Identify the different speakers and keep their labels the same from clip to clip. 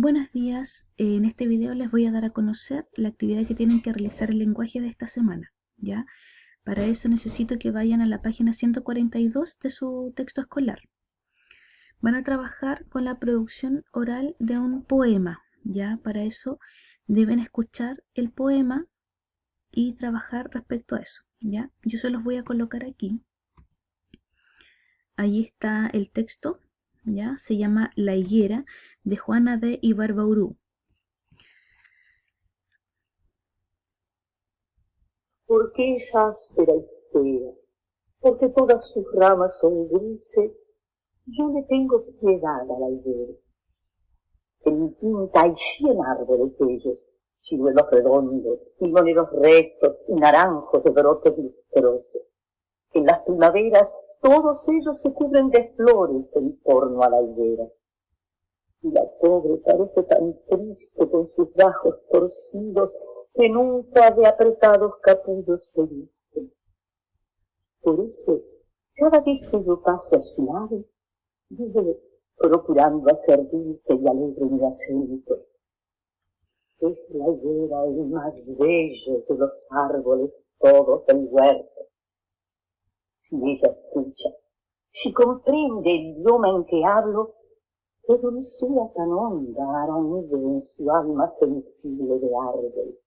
Speaker 1: Buenos días, en este video les voy a dar a conocer la actividad que tienen que realizar el lenguaje de esta semana, ¿ya? Para eso necesito que vayan a la página 142 de su texto escolar. Van a trabajar con la producción oral de un poema, ¿ya? Para eso deben escuchar el poema y trabajar respecto a eso, ¿ya? Yo se los voy a colocar aquí. Ahí está el texto, ¿ya? Se llama La higuera, de Juana de Ibarbourou.
Speaker 2: ¿Por qué es áspera y fea? Porque todas sus ramas son grises. Yo le tengo piedad a la higuera. En mi quinta hay 100 árboles bellos, ciruelos redondos, limoneros rectos y naranjos de brotes lustrosos. En las primaveras todos ellos se cubren de flores en torno a la higuera. Y la pobre parece tan triste con sus bajos torcidos que nunca de apretados capullos se visten. Por eso, cada vez que yo paso a su lado, vive procurando hacer dulce y alegre mi acento. Es la higuera el más bello de los árboles todos del huerto. Si ella escucha, si comprende el idioma en que hablo, qué dulzura tan honda hará nido en su alma sensible de árbol.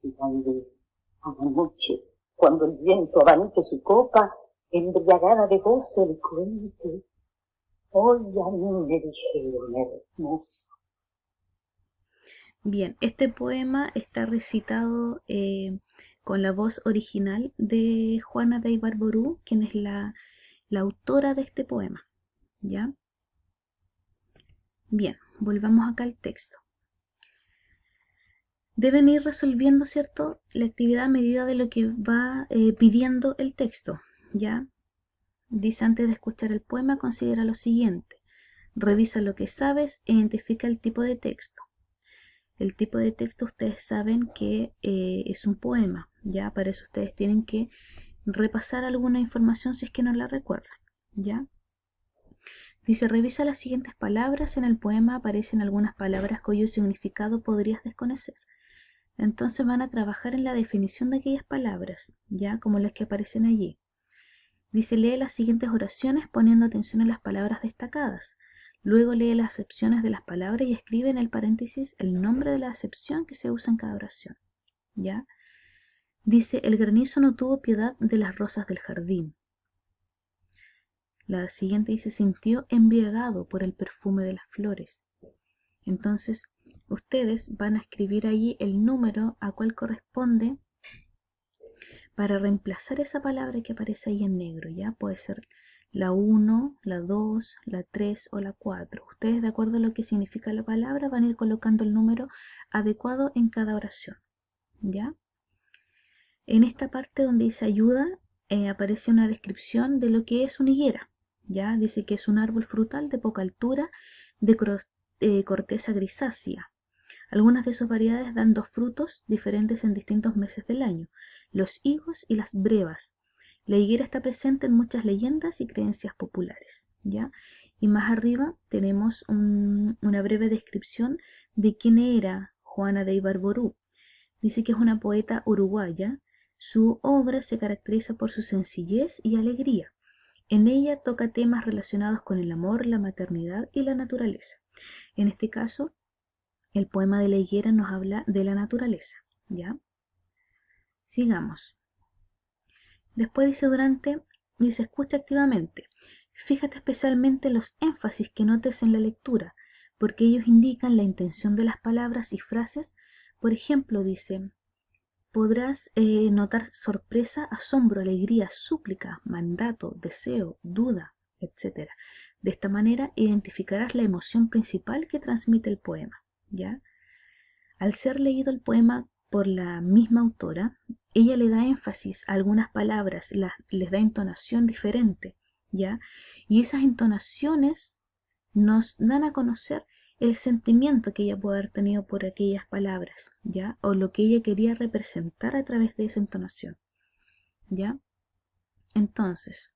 Speaker 2: Y tal vez, a la noche, cuando el viento abanique su copa, embriagada de gozo le cuente: hoy a mí me dijeron hermosa.
Speaker 1: Bien, este poema está recitado con la voz original de Juana de Ibarbourou, quien es la autora de este poema, ¿ya? Bien, volvamos acá al texto. Deben ir resolviendo, ¿cierto?, la actividad a medida de lo que va pidiendo el texto, ¿ya? Dice: antes de escuchar el poema, considera lo siguiente. Revisa lo que sabes e identifica el tipo de texto. El tipo de texto ustedes saben que es un poema, ¿ya? Para eso ustedes tienen que repasar alguna información si es que no la recuerdan, ¿ya? Dice: revisa las siguientes palabras. En el poema aparecen algunas palabras cuyo significado podrías desconocer. Entonces van a trabajar en la definición de aquellas palabras, ¿ya? Como las que aparecen allí. Dice: lee las siguientes oraciones poniendo atención a las palabras destacadas. Luego lee las acepciones de las palabras y escribe en el paréntesis el nombre de la acepción que se usa en cada oración, ¿ya? Dice: el granizo no tuvo piedad de las rosas del jardín. La siguiente dice: sintió embriagado por el perfume de las flores. Entonces, ustedes van a escribir allí el número a cual corresponde para reemplazar esa palabra que aparece ahí en negro, ¿ya? Puede ser la 1, la 2, la 3 o la 4. Ustedes, de acuerdo a lo que significa la palabra, van a ir colocando el número adecuado en cada oración, ¿ya? En esta parte donde dice ayuda, aparece una descripción de lo que es una higuera, ¿ya? Dice que es un árbol frutal de poca altura, de corteza grisácea. Algunas de sus variedades dan dos frutos diferentes en distintos meses del año: los higos y las brevas. La higuera está presente en muchas leyendas y creencias populares, ¿ya? Y más arriba tenemos una breve descripción de quién era Juana de Ibarbourou. Dice que es una poeta uruguaya. Su obra se caracteriza por su sencillez y alegría. En ella toca temas relacionados con el amor, la maternidad y la naturaleza. En este caso, el poema de la higuera nos habla de la naturaleza, ¿ya? Sigamos. Después dice: escucha activamente. Fíjate especialmente en los énfasis que notes en la lectura, porque ellos indican la intención de las palabras y frases. Por ejemplo, dice: podrás notar sorpresa, asombro, alegría, súplica, mandato, deseo, duda, etc. De esta manera identificarás la emoción principal que transmite el poema, ¿ya? Al ser leído el poema por la misma autora, ella le da énfasis a algunas palabras, les da entonación diferente, ¿ya? Y esas entonaciones nos dan a conocer el sentimiento que ella puede haber tenido por aquellas palabras, ¿ya? O lo que ella quería representar a través de esa entonación, ¿ya? Entonces,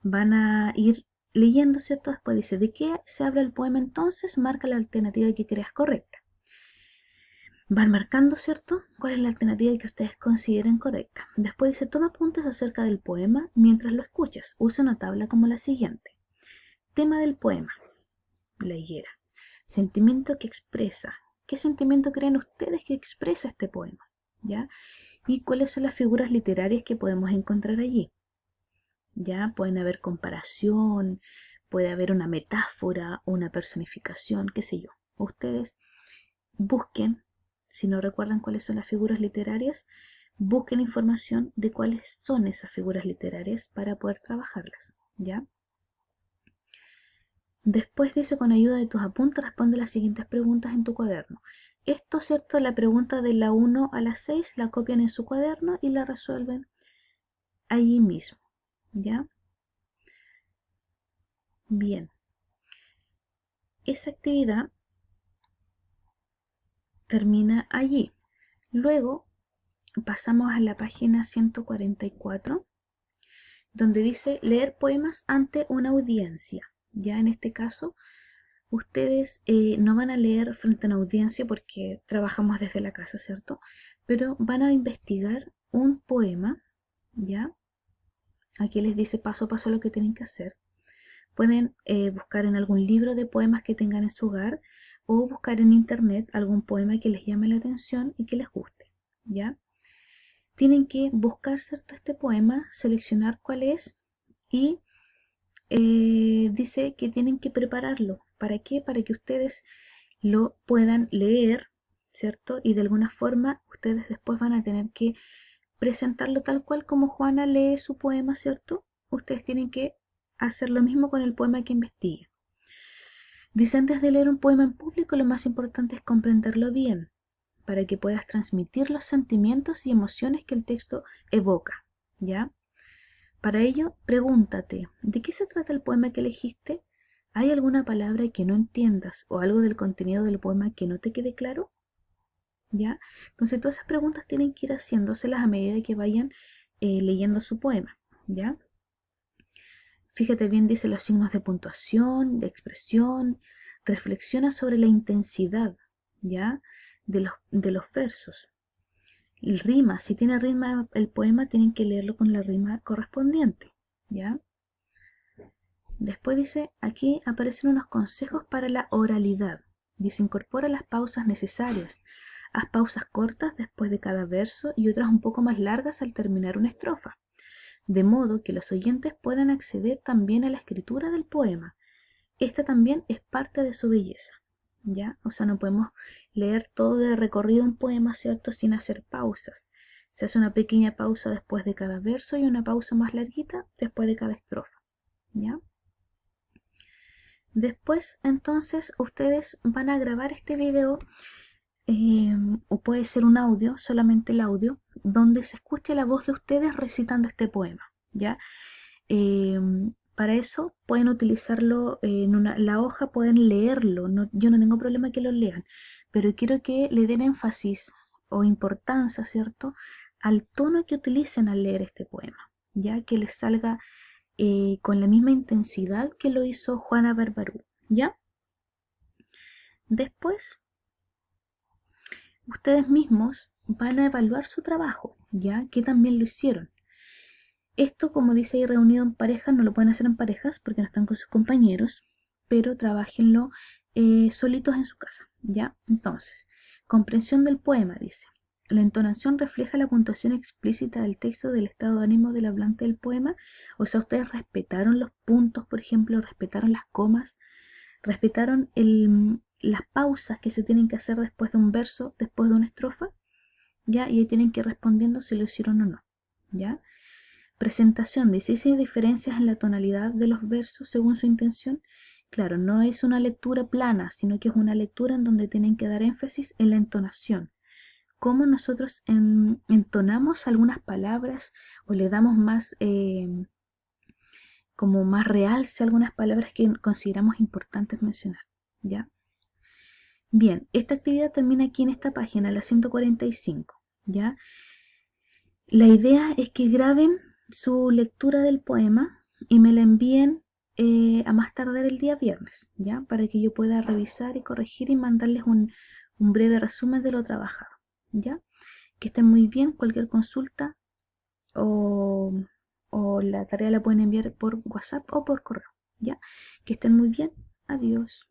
Speaker 1: van a ir leyendo, ¿cierto? Después dice, ¿de qué se habla el poema entonces? Marca la alternativa que creas correcta. Van marcando, ¿cierto? ¿Cuál es la alternativa que ustedes consideren correcta? Después dice, toma apuntes acerca del poema mientras lo escuchas. Usa una tabla como la siguiente. Tema del poema, la higuera. Sentimiento que expresa. ¿Qué sentimiento creen ustedes que expresa este poema? ¿Ya? ¿Y cuáles son las figuras literarias que podemos encontrar allí? ¿Ya? Pueden haber comparación, puede haber una metáfora, una personificación, qué sé yo. Ustedes busquen, si no recuerdan cuáles son las figuras literarias, busquen información de cuáles son esas figuras literarias para poder trabajarlas, ¿ya? Después dice, con ayuda de tus apuntes, responde las siguientes preguntas en tu cuaderno. Esto, ¿cierto? La pregunta de la 1 a la 6 la copian en su cuaderno y la resuelven allí mismo, ¿ya? Bien. Esa actividad termina allí. Luego pasamos a la página 144, donde dice leer poemas ante una audiencia. Ya en este caso, ustedes no van a leer frente a una audiencia porque trabajamos desde la casa, ¿cierto? Pero van a investigar un poema, ¿ya? Aquí les dice paso a paso lo que tienen que hacer. Pueden buscar en algún libro de poemas que tengan en su hogar o buscar en internet algún poema que les llame la atención y que les guste, ¿ya? Tienen que buscar, ¿cierto?, este poema, seleccionar cuál es y dice que tienen que prepararlo. ¿Para qué? Para que ustedes lo puedan leer, ¿cierto? Y de alguna forma ustedes después van a tener que presentarlo tal cual como Juana lee su poema, ¿cierto? Ustedes tienen que hacer lo mismo con el poema que investiguen. Dice, antes de leer un poema en público, lo más importante es comprenderlo bien, para que puedas transmitir los sentimientos y emociones que el texto evoca, ¿ya? Para ello, pregúntate, ¿de qué se trata el poema que elegiste? ¿Hay alguna palabra que no entiendas o algo del contenido del poema que no te quede claro? ¿Ya? Entonces, todas esas preguntas tienen que ir haciéndoselas a medida que vayan leyendo su poema, ¿ya? Fíjate bien, dice los signos de puntuación, de expresión, reflexiona sobre la intensidad, ¿ya? De los versos. El rima, si tiene rima el poema, tienen que leerlo con la rima correspondiente, ¿ya? Después dice, aquí aparecen unos consejos para la oralidad. Dice, incorpora las pausas necesarias. Haz pausas cortas después de cada verso y otras un poco más largas al terminar una estrofa, de modo que los oyentes puedan acceder también a la escritura del poema. Esta también es parte de su belleza, ¿ya? O sea, no podemos leer todo de recorrido un poema, ¿cierto?, sin hacer pausas. Se hace una pequeña pausa después de cada verso y una pausa más larguita después de cada estrofa, ¿ya? Después, entonces, ustedes van a grabar este video, o puede ser un audio, solamente el audio, donde se escuche la voz de ustedes recitando este poema, ¿ya? Para eso pueden utilizarlo la hoja, pueden leerlo, yo no tengo problema que lo lean, pero quiero que le den énfasis o importancia, ¿cierto?, al tono que utilicen al leer este poema, ya que les salga con la misma intensidad que lo hizo Juana Barbarú, ¿ya? Después, ustedes mismos van a evaluar su trabajo, ¿ya? Que también lo hicieron. Esto, como dice ahí, reunido en parejas, no lo pueden hacer en parejas porque no están con sus compañeros, pero trabajenlo solitos en su casa, ¿ya? Entonces, comprensión del poema, dice. La entonación refleja la puntuación explícita del texto del estado de ánimo del hablante del poema. O sea, ustedes respetaron los puntos, por ejemplo, respetaron las comas, respetaron las pausas que se tienen que hacer después de un verso, después de una estrofa, ¿ya? Y ahí tienen que ir respondiendo si lo hicieron o no, ¿ya? Presentación, dice, si hay diferencias en la tonalidad de los versos según su intención. Claro, no es una lectura plana, sino que es una lectura en donde tienen que dar énfasis en la entonación. Cómo nosotros entonamos algunas palabras o le damos más, como más realce a algunas palabras que consideramos importantes mencionar, ¿ya? Bien, esta actividad termina aquí en esta página, la 145, ¿ya? La idea es que graben su lectura del poema y me la envíen a más tardar el día viernes, ¿ya? Para que yo pueda revisar y corregir y mandarles un breve resumen de lo trabajado, ¿ya? Que estén muy bien. Cualquier consulta o, o la tarea la pueden enviar por WhatsApp o por correo, ¿ya? Que estén muy bien. Adiós.